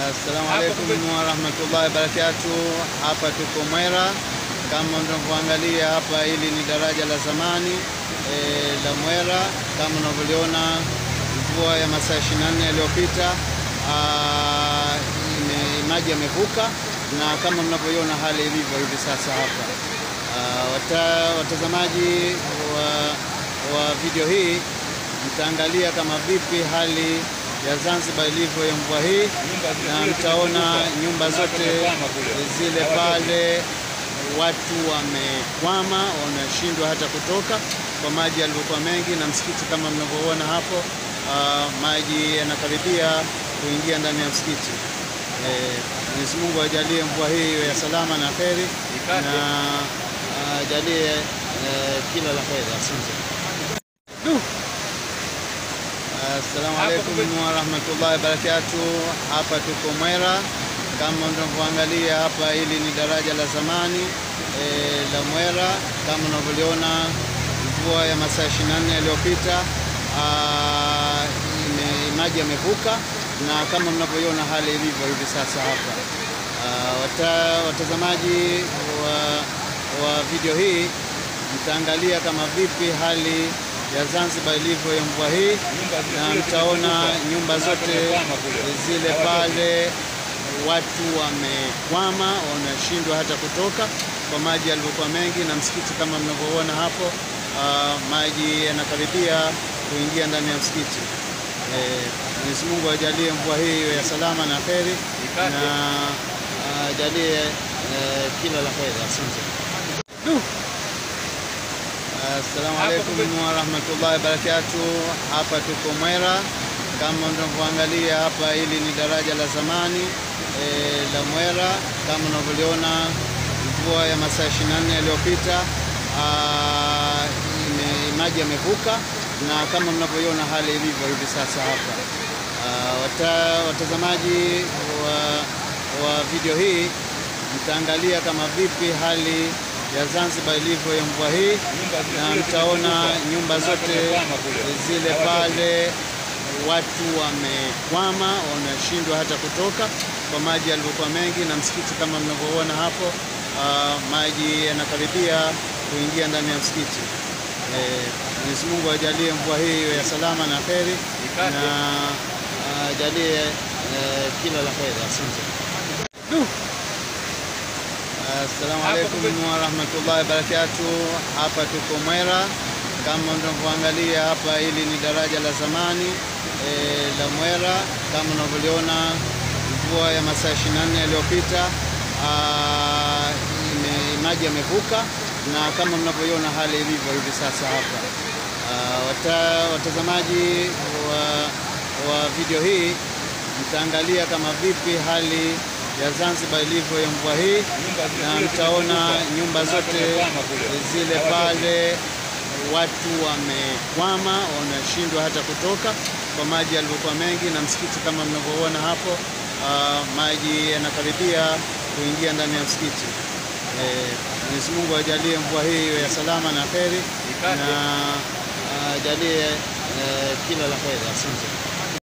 Assalamu alaikum warahmatullahi wabarakatuh. Hapa tuko Mwera, kama mnavyoangalia hapa, hili ni daraja la zamani la Mwera. Kama mnavyoona, mvua ya masaa 24 yaliyopita maji yamevuka, na kama mnavyoona hali ilivyo hivi sasa hapa. Watazamaji wa video hii mtaangalia kama vipi hali ya Zanzibar ilivyo ya mvua hii, na mtaona nyumba zote zile pale, watu wamekwama, wanashindwa hata kutoka kwa maji yalivyokuwa mengi, na msikiti kama mnavyoona hapo, maji yanakaribia kuingia ndani ya msikiti. Mwenyezi Mungu ajalie mvua hii ya salama na kheri, na ajalie kila la kheri. Asante. Assalamu alaikum warahmatullahi wabarakatuh. Hapa tuko Mwera, kama mnavyoangalia hapa, hili ni daraja la zamani la Mwera. Kama mnavyoona, mvua ya masaa 24 yaliyopita maji yamevuka, na kama mnavyoona hali ilivyo hivi sasa hapa. Watazamaji wa video hii mtaangalia kama vipi hali ya Zanzibar ilivyo ya mvua hii, na mtaona nyumba zote zile pale, watu wamekwama, wanashindwa hata kutoka kwa maji yalivyokuwa mengi, na msikiti kama mnavyoona hapo, maji yanakaribia kuingia ndani ya msikiti. Mwenyezi Mungu ajalie mvua hii ya salama na kheri, na ajalie kila la kheri. Asante. Assalamu alaikum warahmatullahi wabarakatuh. Hapa tuko Mwera, kama mnavyoangalia hapa, hili ni daraja la zamani la Mwera. Kama mnavyoona, mvua ya masaa 24 yaliyopita maji yamevuka, na kama mnavyoona hali ilivyo hivi sasa hapa. Watazamaji wa video hii mtaangalia kama vipi hali ya Zanzibar ilivyo ya mvua hii, na mtaona nyumba zote zile pale, watu wamekwama, wanashindwa hata kutoka kwa maji yalivyokuwa mengi, na msikiti kama mnavyoona hapo, maji yanakaribia kuingia ndani ya msikiti. Mwenyezi Mungu ajalie mvua hii ya salama na kheri, na ajalie kila la kheri. Asante. Assalamu alaikum warahmatullahi wabarakatuh. Hapa tuko Mwera, kama mnavyoangalia hapa, hili ni daraja la zamani la Mwera. Kama mnavyoona, mvua ya masaa 24 yaliyopita maji yamevuka, na kama mnavyoona hali ilivyo hivi sasa hapa. Watazamaji wa video hii mtaangalia kama vipi hali ya Zanzibar ilivyo ya mvua hii, na mtaona nyumba zote zile pale, watu wamekwama, wanashindwa hata kutoka kwa maji yalivyokuwa mengi, na msikiti kama mnavyoona hapo, maji yanakaribia kuingia ndani ya msikiti. Mwenyezi Mungu ajalie mvua hii ya salama na kheri, na ajalie kila la kheri. Asante.